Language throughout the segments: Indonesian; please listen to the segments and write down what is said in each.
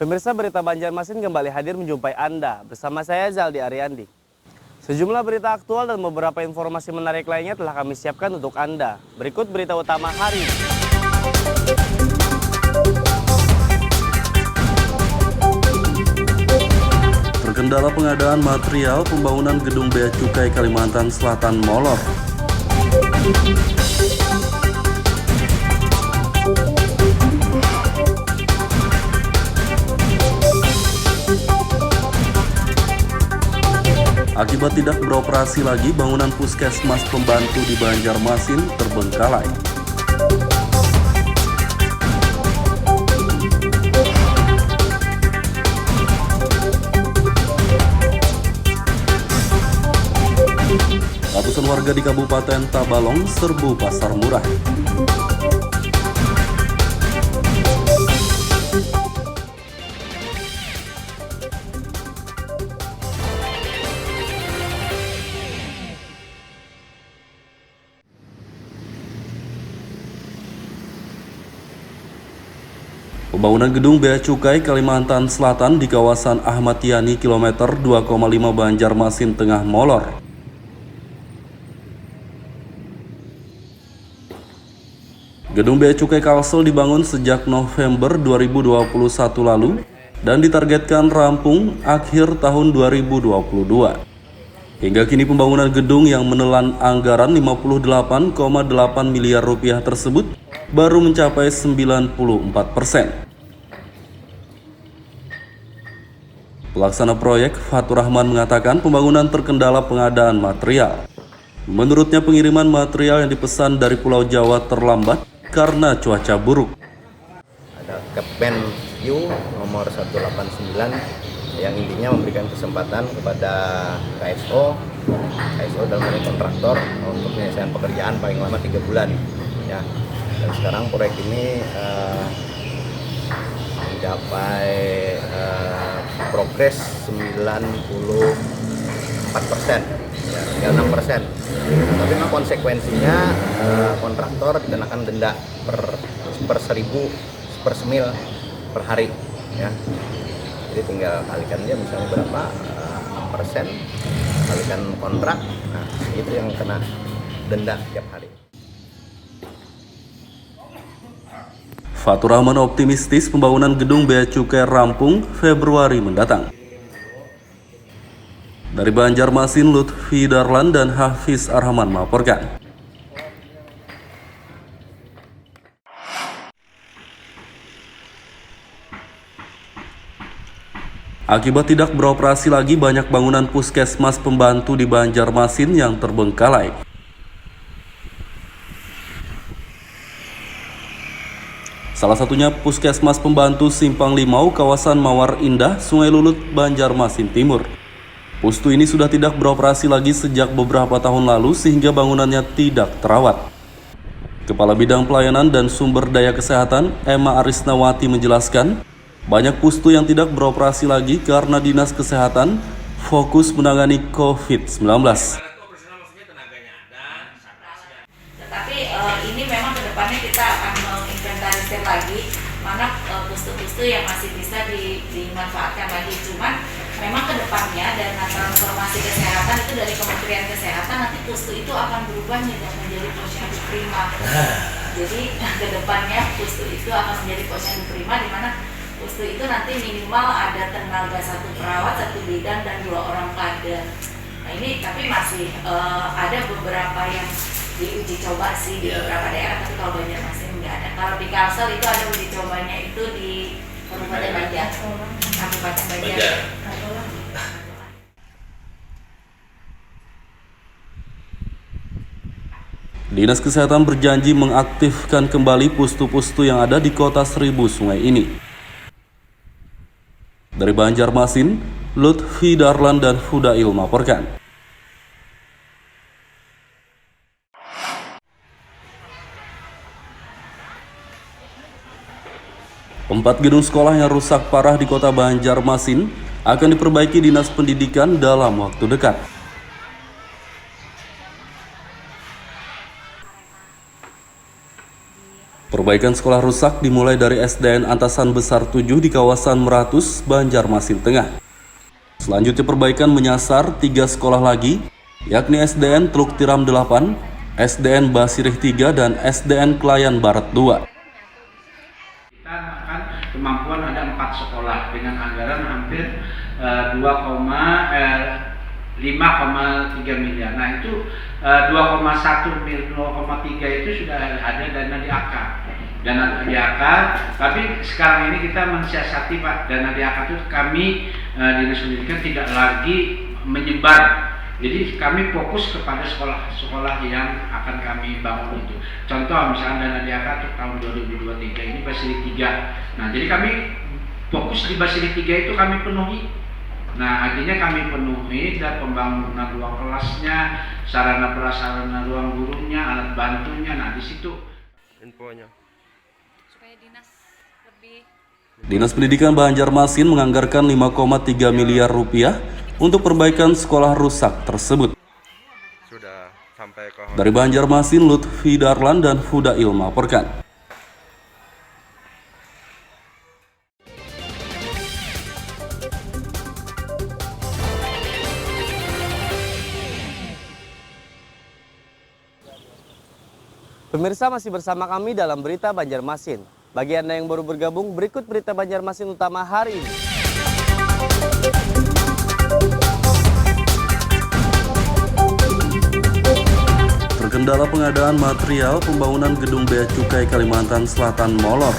Pemirsa, berita Banjarmasin kembali hadir menjumpai Anda. Bersama saya Zaldi Ariandi. Sejumlah berita aktual dan beberapa informasi menarik lainnya telah kami siapkan untuk Anda. Berikut berita utama hari ini. Terkendala pengadaan material pembangunan gedung Bea Cukai Kalimantan Selatan molor. Akibat tidak beroperasi lagi, bangunan puskesmas pembantu di Banjarmasin terbengkalai. Ratusan warga di Kabupaten Tabalong serbu pasar murah. Pembangunan gedung Bea Cukai Kalimantan Selatan di kawasan Ahmad Yani kilometer 2,5 Banjarmasin tengah molor. Gedung Bea Cukai Kalsel dibangun sejak November 2021 lalu dan ditargetkan rampung akhir tahun 2022. Hingga kini pembangunan gedung yang menelan anggaran 58,8 miliar rupiah tersebut baru mencapai 94%. Pelaksana proyek Fatur Rahman mengatakan pembangunan terkendala pengadaan material. Menurutnya pengiriman material yang dipesan dari Pulau Jawa terlambat karena cuaca buruk. Ada Kepen U nomor 189 yang intinya memberikan kesempatan kepada KSO dalam hal ini kontraktor untuk penyelesaian pekerjaan paling lama 3 bulan. Ya. Dan sekarang proyek ini mencapai progres 94%, ya, tinggal 6%. Tapi memang konsekuensinya kontraktor dikenakan denda per 1000 per semil per hari, ya. Jadi tinggal kalikan dia misalnya berapa, 6%, kalikan kontrak, nah itu yang kena denda tiap hari. Fatur Rahman optimistis pembangunan gedung Bea Cukai rampung Februari mendatang. Dari Banjarmasin, Lutfi Darlan dan Hafiz Arhaman melaporkan. Akibat tidak beroperasi lagi, banyak bangunan puskesmas pembantu di Banjarmasin yang terbengkalai. Salah satunya Puskesmas Pembantu Simpang Limau, kawasan Mawar Indah, Sungai Lulut, Banjarmasin Timur. Pustu ini sudah tidak beroperasi lagi sejak beberapa tahun lalu sehingga bangunannya tidak terawat. Kepala Bidang Pelayanan dan Sumber Daya Kesehatan, Emma Arisnawati menjelaskan, banyak pustu yang tidak beroperasi lagi karena Dinas Kesehatan fokus menangani COVID-19. Tetapi ini memang kedepannya kita akan menginventarisir lagi mana pustu-pustu yang masih bisa dimanfaatkan lagi. Cuman memang kedepannya dana transformasi kesehatan itu dari Kementerian Kesehatan nanti pustu itu akan berubah menjadi posyandu prima. Jadi kedepannya pustu itu akan menjadi posyandu prima, di mana pustu itu nanti minimal ada tenaga 1 perawat, 1 bidan dan 2 orang kader. Nah ini tapi masih ada beberapa yang diuji coba sih di beberapa daerah, tapi kalau Banjarmasin nggak ada. Kalau di Kalsel itu ada uji cobanya itu di Kabupaten Banjar, Kabupaten Banjar. Dinas Kesehatan berjanji mengaktifkan kembali pustu-pustu yang ada di Kota Seribu Sungai ini. Dari Banjarmasin, Lutfi Darlan dan Fudail melaporkan. Empat gedung sekolah yang rusak parah di Kota Banjarmasin akan diperbaiki Dinas Pendidikan dalam waktu dekat. Perbaikan sekolah rusak dimulai dari SDN Antasan Besar 7 di kawasan Meratus, Banjarmasin Tengah. Selanjutnya perbaikan menyasar 3 sekolah lagi, yakni SDN Teluk Tiram 8, SDN Basirih 3, dan SDN Kelayan Barat 2. Kita akan kemampuan ada 4 sekolah dengan anggaran hampir 5,3 miliar. Nah itu 2,1 miliar, 0,3 itu sudah ada dana DAK. Dana DAK, tapi sekarang ini kita mensiasati Pak, dana DAK itu kami Dinas Pendidikan tidak lagi menyebar. Jadi kami fokus kepada sekolah-sekolah yang akan kami bangun itu. Contoh misalnya dana DAK untuk tahun 2023 ini Basirih 3. Nah jadi kami fokus di Basirih 3 itu kami penuhi. Nah artinya kami penuhi dan pembangunan ruang kelasnya, sarana prasarana ruang gurunya, alat bantunya. Nah di situ infonya. Supaya dinas lebih. Dinas Pendidikan Banjarmasin menganggarkan 5,3 miliar rupiah untuk perbaikan sekolah rusak tersebut. Sudah sampai ke Dari Banjarmasin, Lutfi Darlan dan Fudail melaporkan. Pemirsa masih bersama kami dalam Berita Banjarmasin. Bagi Anda yang baru bergabung, berikut Berita Banjarmasin utama hari ini. Terkendala pengadaan material pembangunan gedung Bea Cukai Kalimantan Selatan molor.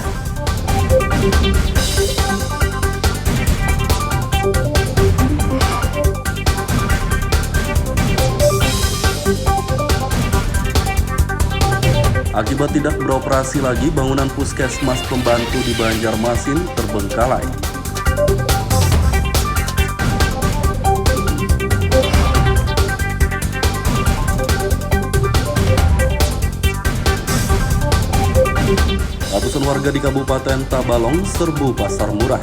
Akibat tidak beroperasi lagi, bangunan puskesmas pembantu di Banjarmasin terbengkalai. Ratusan warga di Kabupaten Tabalong serbu pasar murah.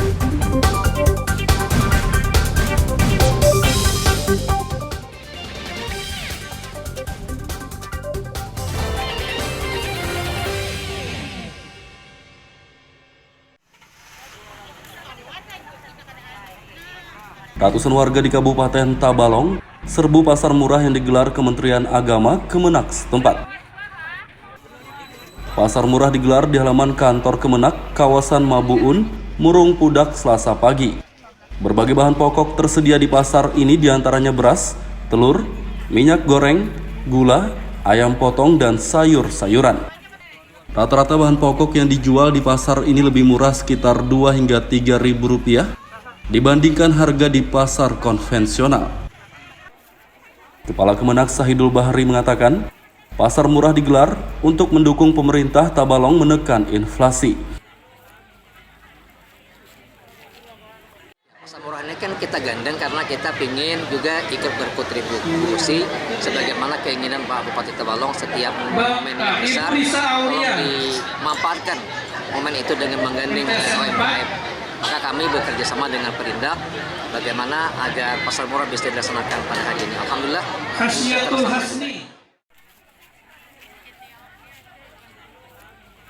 Ratusan warga di Kabupaten Tabalong serbu pasar murah yang digelar Kementerian Agama Kemenak setempat. Pasar murah digelar di halaman kantor Kemenak, kawasan Mabuun, Murung Pudak, Selasa pagi. Berbagai bahan pokok tersedia di pasar ini diantaranya beras, telur, minyak goreng, gula, ayam potong, dan sayur-sayuran. Rata-rata bahan pokok yang dijual di pasar ini lebih murah sekitar 2 hingga 3 ribu rupiah dibandingkan harga di pasar konvensional. Kepala Kemenak Sahidul Bahri mengatakan, pasar murah digelar untuk mendukung pemerintah Tabalong menekan inflasi. Pasar murah ini kan kita gandeng karena kita ingin juga ikut berkontribusi sebagaimana keinginan Pak Bupati Tabalong setiap momen yang besar tolong dimanfaatkan momen itu dengan menggandeng UMKM. Maka kami bekerja sama dengan Perindak bagaimana agar pasar murah bisa dilaksanakan pada hari ini. Alhamdulillah.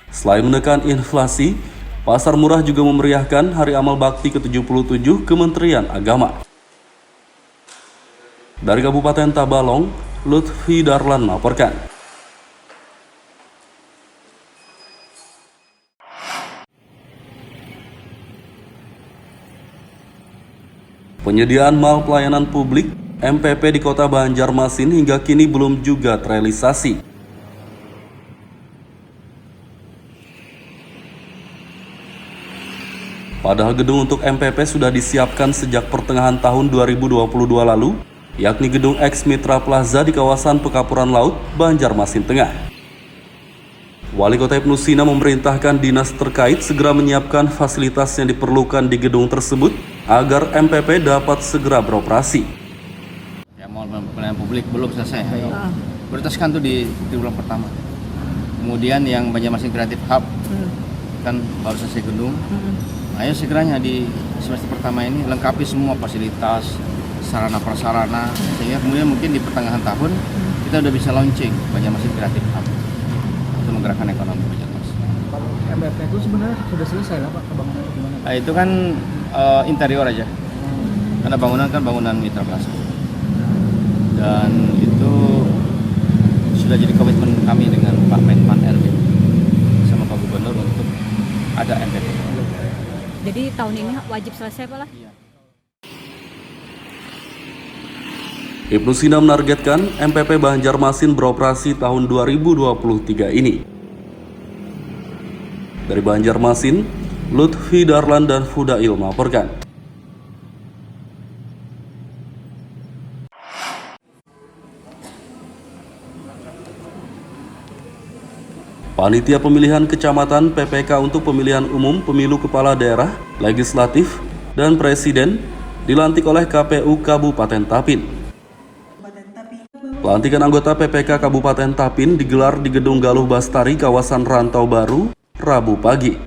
Selain menekan inflasi, pasar murah juga memeriahkan Hari Amal Bakti ke-77 Kementerian Agama. Dari Kabupaten Tabalong, Lutfi Darlan melaporkan. Penyediaan mal pelayanan publik MPP di Kota Banjarmasin hingga kini belum juga terrealisasi. Padahal gedung untuk MPP sudah disiapkan sejak pertengahan tahun 2022 lalu, yakni gedung X Mitra Plaza di kawasan Pekapuran Laut, Banjarmasin Tengah. Wali Kota Ibnu Sina memerintahkan dinas terkait segera menyiapkan fasilitas yang diperlukan di gedung tersebut agar MPP dapat segera beroperasi. Ya, mal pelayanan publik belum selesai. Prioritaskan tuh di bulan pertama. Kemudian yang Banjarmasin Creative Hub kan baru selesai gedung. Ayo segera di semester pertama ini lengkapi semua fasilitas, sarana prasarana, sehingga kemudian mungkin di pertengahan tahun kita udah bisa launching Banjarmasin Creative Hub untuk menggerakkan ekonomi Banjarmasin. MPP itu sebenarnya sudah selesai lah Pak pembangunan atau gimana? Nah, itu kan interior aja. Karena bangunan kan bangunan Mitra Plaza. Dan itu sudah jadi komitmen kami dengan Pak Menpan RB sama Pak Gubernur untuk ada MPP. Jadi tahun ini wajib selesai Pak lah? Iya. Ibnu Sina menargetkan MPP Banjarmasin beroperasi tahun 2023 ini. Dari Banjarmasin, Lutfi Darlan dan Fudail melaporkan. Panitia Pemilihan Kecamatan PPK untuk Pemilihan Umum Pemilu Kepala Daerah, Legislatif, dan Presiden dilantik oleh KPU Kabupaten Tapin. Pelantikan anggota PPK Kabupaten Tapin digelar di Gedung Galuh Bastari, kawasan Rantau Baru, Rabu pagi.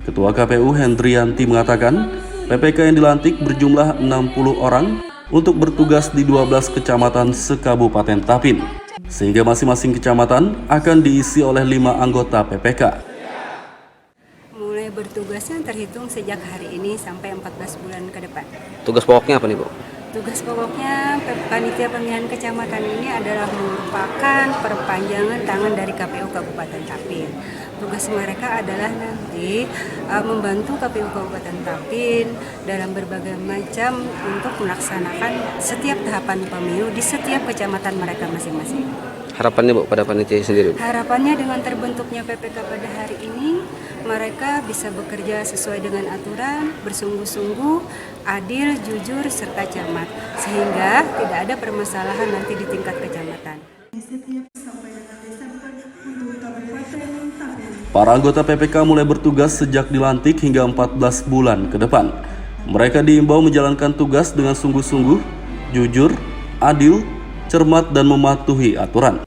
Ketua KPU Hendrianti mengatakan, PPK yang dilantik berjumlah 60 orang untuk bertugas di 12 kecamatan se-Kabupaten Tapin, sehingga masing-masing kecamatan akan diisi oleh 5 anggota PPK. Mulai bertugasnya terhitung sejak hari ini sampai 14 bulan ke depan. Tugas pokoknya apa nih Bu? Tugas pokoknya Panitia Pemilihan Kecamatan ini adalah merupakan perpanjangan tangan dari KPU Kabupaten Tapin. Tugas mereka adalah nanti membantu KPU Kabupaten Tapin dalam berbagai macam untuk melaksanakan setiap tahapan pemilu di setiap kecamatan mereka masing-masing. Harapannya Bu pada panitia sendiri? Harapannya dengan terbentuknya PPK pada hari ini, mereka bisa bekerja sesuai dengan aturan, bersungguh-sungguh, adil, jujur, serta cermat, sehingga tidak ada permasalahan nanti di tingkat kecamatan. Para anggota PPK mulai bertugas sejak dilantik hingga 14 bulan ke depan. Mereka diimbau menjalankan tugas dengan sungguh-sungguh, jujur, adil, cermat, dan mematuhi aturan.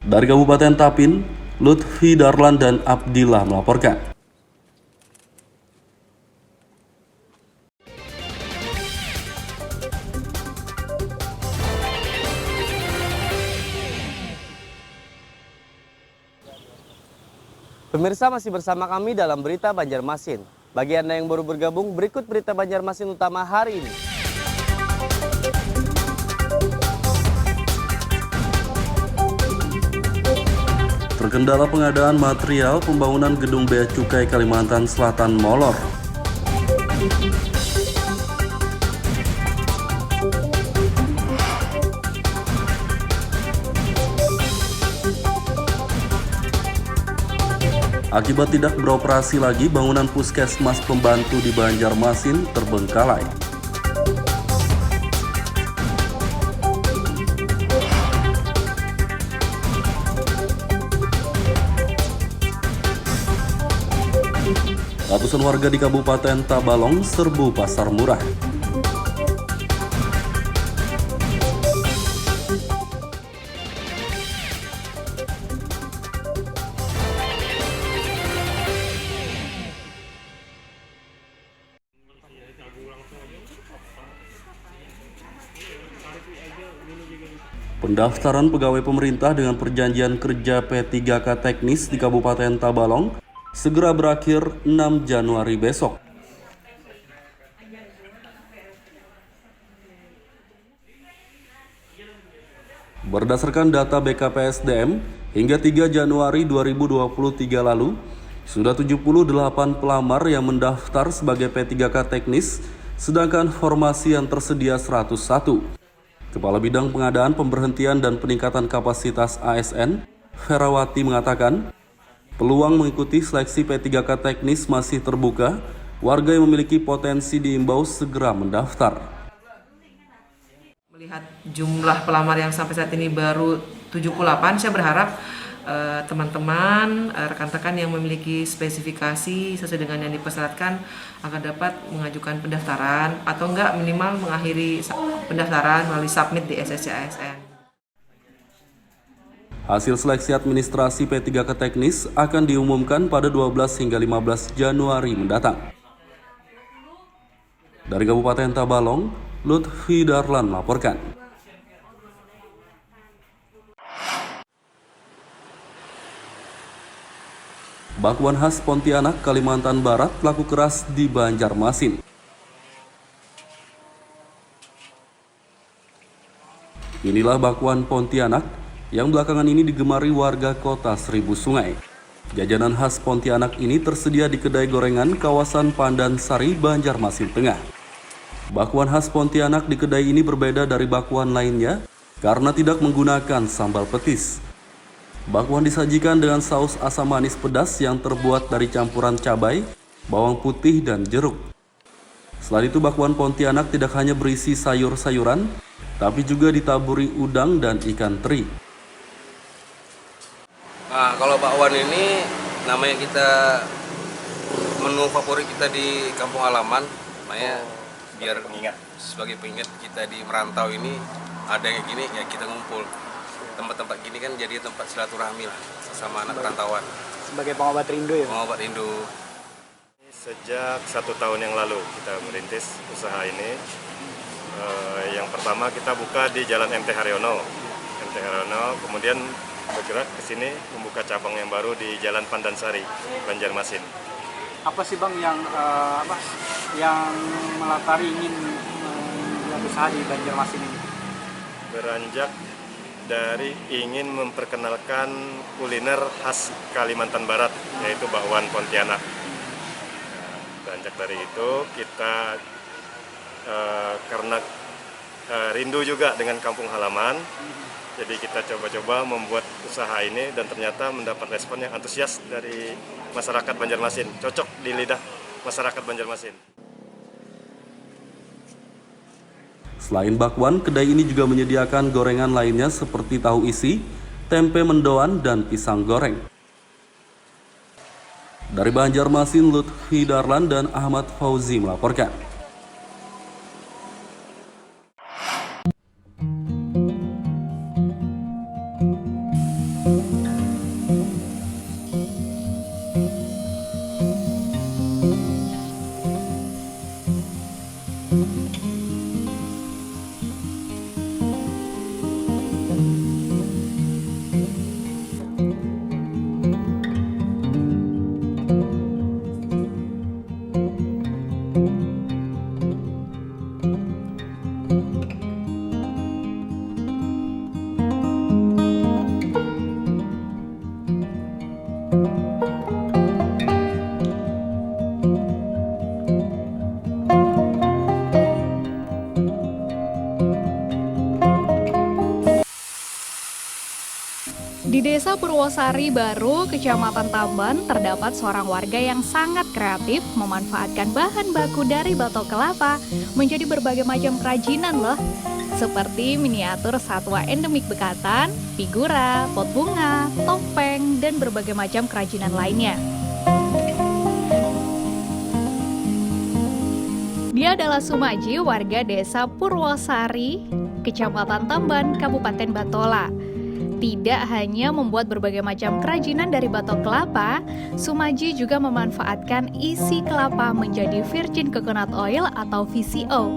Dari Kabupaten Tapin, Lutfi Darlan dan Abdillah melaporkan. Pemirsa, masih bersama kami dalam Berita Banjarmasin. Bagi Anda yang baru bergabung, berikut Berita Banjarmasin utama hari ini. Terkendala pengadaan material pembangunan gedung Bea Cukai Kalimantan Selatan molor. Akibat tidak beroperasi lagi, bangunan puskesmas pembantu di Banjarmasin terbengkalai. Ratusan warga di Kabupaten Tabalong serbu pasar murah. Pendaftaran pegawai pemerintah dengan perjanjian kerja P3K teknis di Kabupaten Tabalong segera berakhir 6 Januari besok. Berdasarkan data BKPSDM, hingga 3 Januari 2023 lalu, sudah 78 pelamar yang mendaftar sebagai P3K teknis, sedangkan formasi yang tersedia 101. Kepala Bidang Pengadaan, Pemberhentian, dan Peningkatan Kapasitas ASN, Ferawati mengatakan, peluang mengikuti seleksi P3K teknis masih terbuka. Warga yang memiliki potensi diimbau segera mendaftar. Melihat jumlah pelamar yang sampai saat ini baru 78, saya berharap teman-teman, rekan-rekan yang memiliki spesifikasi sesuai dengan yang dipersyaratkan akan dapat mengajukan pendaftaran atau enggak minimal mengakhiri pendaftaran melalui submit di SSC ASN. Hasil seleksi administrasi P3K teknis akan diumumkan pada 12 hingga 15 Januari mendatang. Dari Kabupaten Tabalong, Lutfi Darlan melaporkan. bakwan khas Pontianak, Kalimantan Barat laku keras di Banjarmasin. Inilah bakwan Pontianak yang belakangan ini digemari warga kota Seribu Sungai. Jajanan khas Pontianak ini tersedia di kedai gorengan kawasan Pandansari, Banjarmasin Tengah. Bakwan khas Pontianak di kedai ini berbeda dari bakwan lainnya karena tidak menggunakan sambal petis. Bakwan disajikan dengan saus asam manis pedas yang terbuat dari campuran cabai, bawang putih, dan jeruk. Selain itu, bakwan Pontianak tidak hanya berisi sayur-sayuran, tapi juga ditaburi udang dan ikan teri. Nah, kalau bakwan ini namanya kita menu favorit kita di kampung halaman, makanya biar sebagai pengingat kita di merantau ini ada yang gini ya kita ngumpul. Tempat-tempat gini kan jadi tempat silaturahmi lah sama anak perantauan. Sebagai pengobat rindu ya? Pengobat rindu. Sejak 1 tahun yang lalu kita merintis usaha ini. Yang pertama kita buka di Jalan MT Haryono, kemudian bergerak ke sini membuka cabang yang baru di Jalan Pandansari, Banjarmasin. Apa sih Bang yang melatari ingin membuat usaha di Banjarmasin ini? Beranjak dari ingin memperkenalkan kuliner khas Kalimantan Barat, yaitu bakwan Pontianak. Beranjak dari itu kita karena rindu juga dengan kampung halaman, jadi kita coba-coba membuat usaha ini dan ternyata mendapat respon yang antusias dari masyarakat Banjarmasin, cocok di lidah masyarakat Banjarmasin. Selain bakwan, kedai ini juga menyediakan gorengan lainnya seperti tahu isi, tempe mendoan, dan pisang goreng. Dari Banjarmasin, Lutfi Darlan dan Ahmad Fauzi melaporkan. Di Desa Purwosari Baru, Kecamatan Tamban, terdapat seorang warga yang sangat kreatif memanfaatkan bahan baku dari batok kelapa menjadi berbagai macam kerajinan loh. Seperti miniatur satwa endemik Bekatan, figura, pot bunga, topeng, dan berbagai macam kerajinan lainnya. Dia adalah Sumaji, warga Desa Purwosari, Kecamatan Tamban, Kabupaten Batola. Tidak hanya membuat berbagai macam kerajinan dari batok kelapa, Sumaji juga memanfaatkan isi kelapa menjadi virgin coconut oil atau VCO.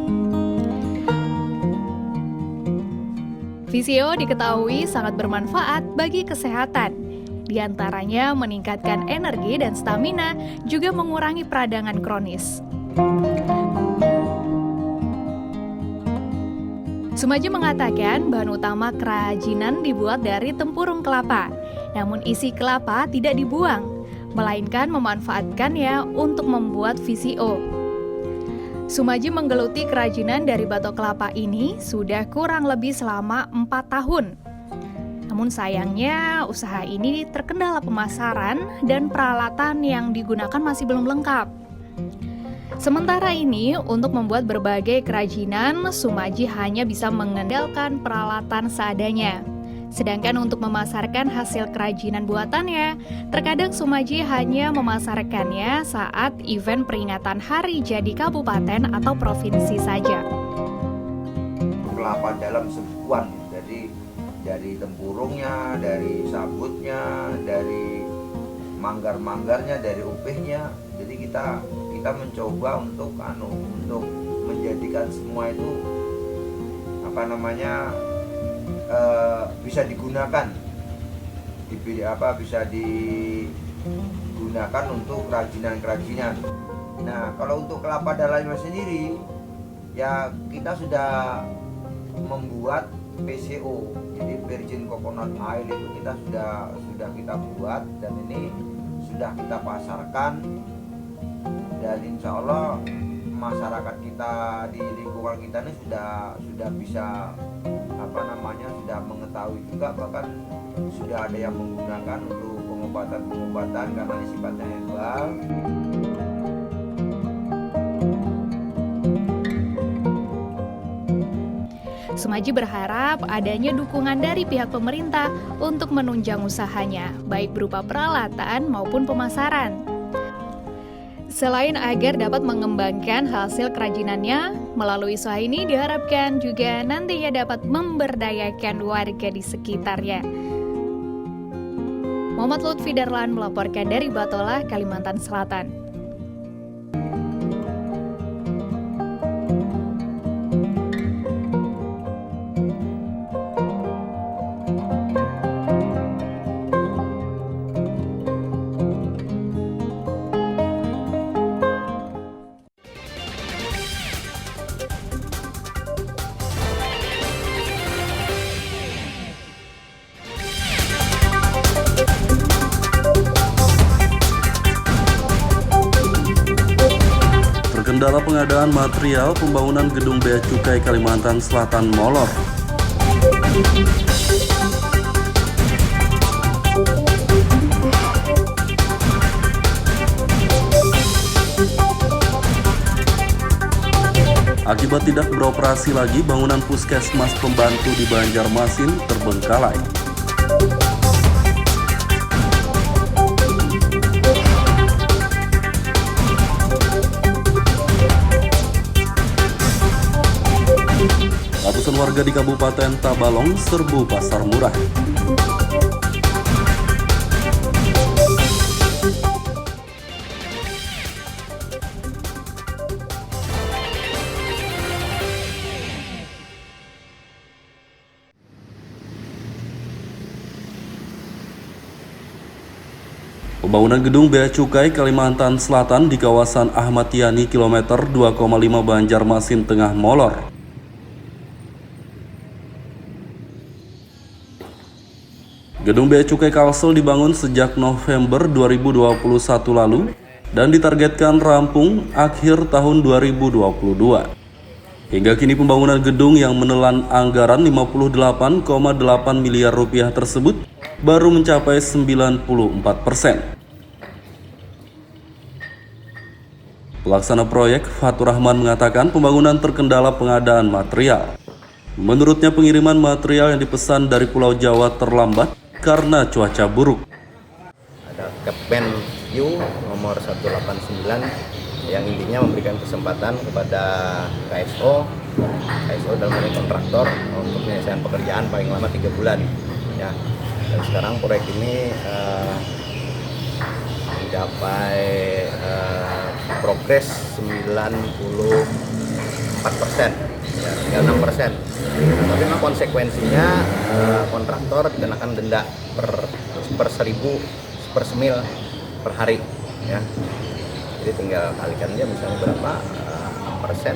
VCO diketahui sangat bermanfaat bagi kesehatan. Di antaranya meningkatkan energi dan stamina, juga mengurangi peradangan kronis. Sumaji mengatakan bahan utama kerajinan dibuat dari tempurung kelapa, namun isi kelapa tidak dibuang, melainkan memanfaatkannya untuk membuat VCO. Sumaji menggeluti kerajinan dari batok kelapa ini sudah kurang lebih selama 4 tahun. Namun sayangnya usaha ini terkendala pemasaran dan peralatan yang digunakan masih belum lengkap. Sementara ini, untuk membuat berbagai kerajinan, Sumaji hanya bisa mengandalkan peralatan seadanya. Sedangkan untuk memasarkan hasil kerajinan buatannya, terkadang Sumaji hanya memasarkannya saat event peringatan hari jadi kabupaten atau provinsi saja. Kelapa dalam sebuah, jadi dari tempurungnya, dari sabutnya, dari manggar-manggarnya, dari upihnya. Jadi kita mencoba untuk menjadikan semua itu bisa digunakan, bisa digunakan digunakan untuk kerajinan-kerajinan. Nah, kalau untuk kelapa Dalai Lama sendiri, ya kita sudah membuat PCO, jadi virgin coconut oil itu kita sudah kita buat dan ini sudah kita pasarkan, dan insya Allah masyarakat kita di lingkungan kita ini sudah bisa sudah mengetahui juga, bahkan sudah ada yang menggunakan untuk pengobatan karena ini sifatnya herbal. Sumaji berharap adanya dukungan dari pihak pemerintah untuk menunjang usahanya, baik berupa peralatan maupun pemasaran. Selain agar dapat mengembangkan hasil kerajinannya, melalui usaha ini diharapkan juga nantinya dapat memberdayakan warga di sekitarnya. Muhammad Lutfi Darlan melaporkan dari Batola, Kalimantan Selatan. Kendala pengadaan material pembangunan gedung Bea Cukai Kalimantan Selatan molor. Akibat tidak beroperasi lagi, bangunan puskesmas pembantu di Banjarmasin terbengkalai. Ratusan warga di Kabupaten Tabalong serbu pasar murah. Pembangunan gedung Bea Cukai Kalimantan Selatan di kawasan Ahmad Yani kilometer 2,5 Banjarmasin tengah molor. Gedung Bea Cukai Kalsel dibangun sejak November 2021 lalu dan ditargetkan rampung akhir tahun 2022. Hingga kini pembangunan gedung yang menelan anggaran 58,8 miliar rupiah tersebut baru mencapai 94%. Pelaksana proyek Fatur Rahman mengatakan pembangunan terkendala pengadaan material. Menurutnya pengiriman material yang dipesan dari Pulau Jawa terlambat karena cuaca buruk. Ada Kepen U nomor 189 yang intinya memberikan kesempatan kepada KSO dalam hal ini kontraktor untuk penyelesaian pekerjaan paling lama 3 bulan. Ya. Dan sekarang proyek ini mencapai progres 94%. Ya, tinggal 6%. Tapi memang konsekuensinya kontraktor dikenakan denda per 1.000 per semil per hari, ya. Jadi tinggal kalikan dia misalnya berapa 6%,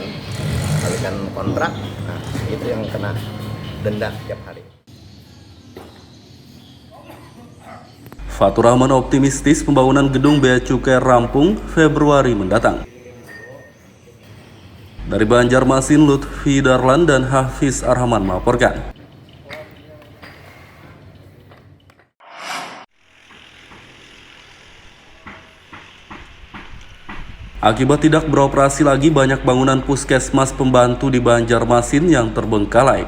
kalikan kontrak, nah itu yang kena denda tiap hari. Fatur Rahman optimistis pembangunan gedung Bea Cukai rampung Februari mendatang. Dari Banjarmasin, Lutfi Darlan dan Hafiz Arhaman melaporkan. Akibat tidak beroperasi lagi, banyak bangunan puskesmas pembantu di Banjarmasin yang terbengkalai.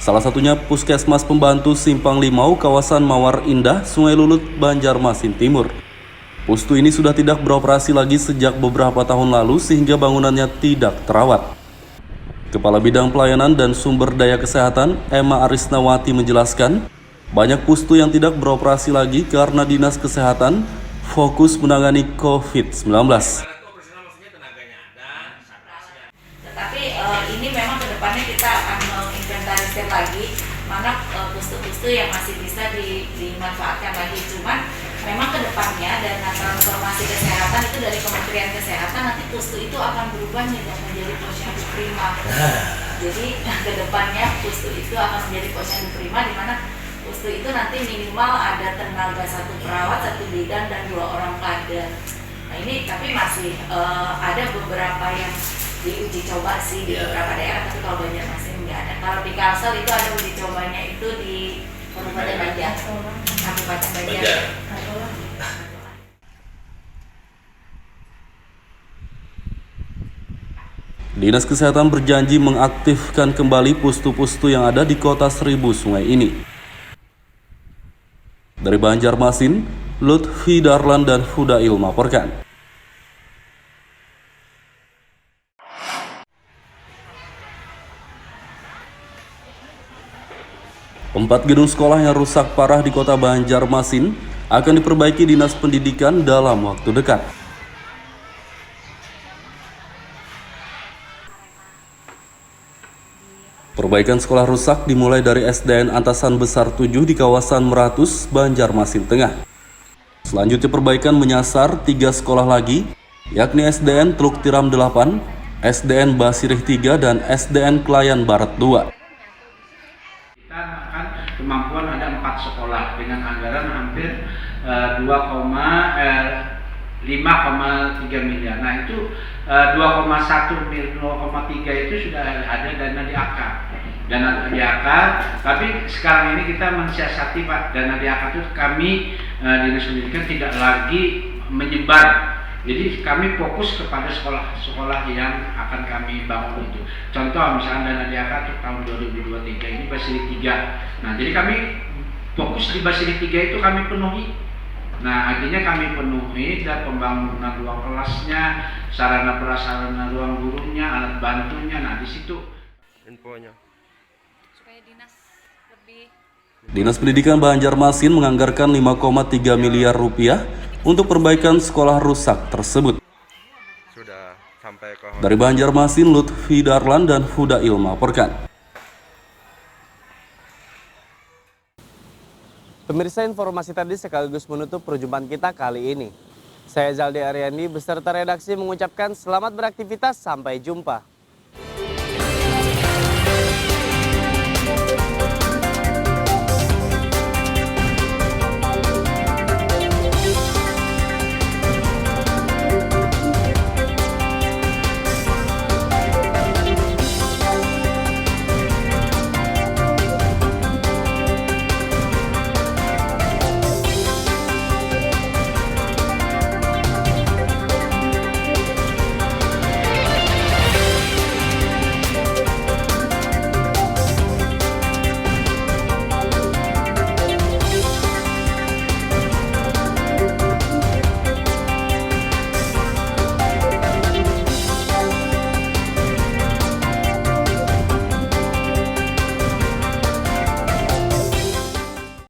Salah satunya puskesmas pembantu Simpang Limau, kawasan Mawar Indah, Sungai Lulut, Banjarmasin Timur. Pustu ini sudah tidak beroperasi lagi sejak beberapa tahun lalu sehingga bangunannya tidak terawat. Kepala Bidang Pelayanan dan Sumber Daya Kesehatan, Emma Arisnawati menjelaskan, banyak pustu yang tidak beroperasi lagi karena Dinas Kesehatan fokus menangani COVID-19. Tetapi ini memang kedepannya kita akan menginventarisir lagi, mana pustu-pustu yang masih bisa dimanfaatkan lagi. Cuman memang kedepannya dana transformasi kesehatan itu dari Kementerian Kesehatan nanti pustu itu akan berubah menjadi posyandu prima. Jadi kedepannya pustu itu akan menjadi posyandu prima, di mana pustu itu nanti minimal ada tenaga 1 perawat, 1 bidan dan 2 orang kader. Nah ini tapi masih ada beberapa yang diuji coba sih di beberapa daerah, tapi kalau Banjarmasin nggak ada. Kalau di Kalsel itu ada uji cobanya itu di Kabupaten Banjar, Kabupaten Banjar. Dinas Kesehatan berjanji mengaktifkan kembali pustu-pustu yang ada di Kota Seribu Sungai ini. Dari Banjarmasin, Lutfi Darlan dan Hudail melaporkan. 4 gedung sekolah yang rusak parah di Kota Banjarmasin akan diperbaiki Dinas Pendidikan dalam waktu dekat. Perbaikan sekolah rusak dimulai dari SDN Antasan Besar 7 di kawasan Meratus, Banjarmasin Tengah. Selanjutnya perbaikan menyasar 3 sekolah lagi, yakni SDN Teluk Tiram 8, SDN Basirih 3, dan SDN Klayan Barat 2. Kemampuan ada 4 sekolah dengan anggaran hampir 5,3 miliar. Nah itu 0,3 itu sudah ada dana di AK. Dana di AK, tapi sekarang ini kita mensiasati Pak, dana di AK itu kami Dinas Pendidikan tidak lagi menyebar. Jadi kami fokus kepada sekolah-sekolah yang akan kami bangun itu. Contoh misalnya dana DAK untuk tahun 2023 ini Basirih 3. Nah jadi kami fokus di Basirih 3 itu kami penuhi. Nah artinya kami penuhi dan pembangunan ruang kelasnya, sarana prasarana ruang gurunya, alat bantunya. Nah di situ infonya. Supaya dinas lebih. Dinas Pendidikan Banjarmasin menganggarkan 5,3 miliar rupiah untuk perbaikan sekolah rusak tersebut. Sudah sampai ke Dari Banjarmasin, Lutfi Darlan dan Hudail melaporkan. Pemirsa, informasi tadi sekaligus menutup perjumpaan kita kali ini. Saya Zaldi Ariandi beserta redaksi mengucapkan selamat beraktivitas, sampai jumpa.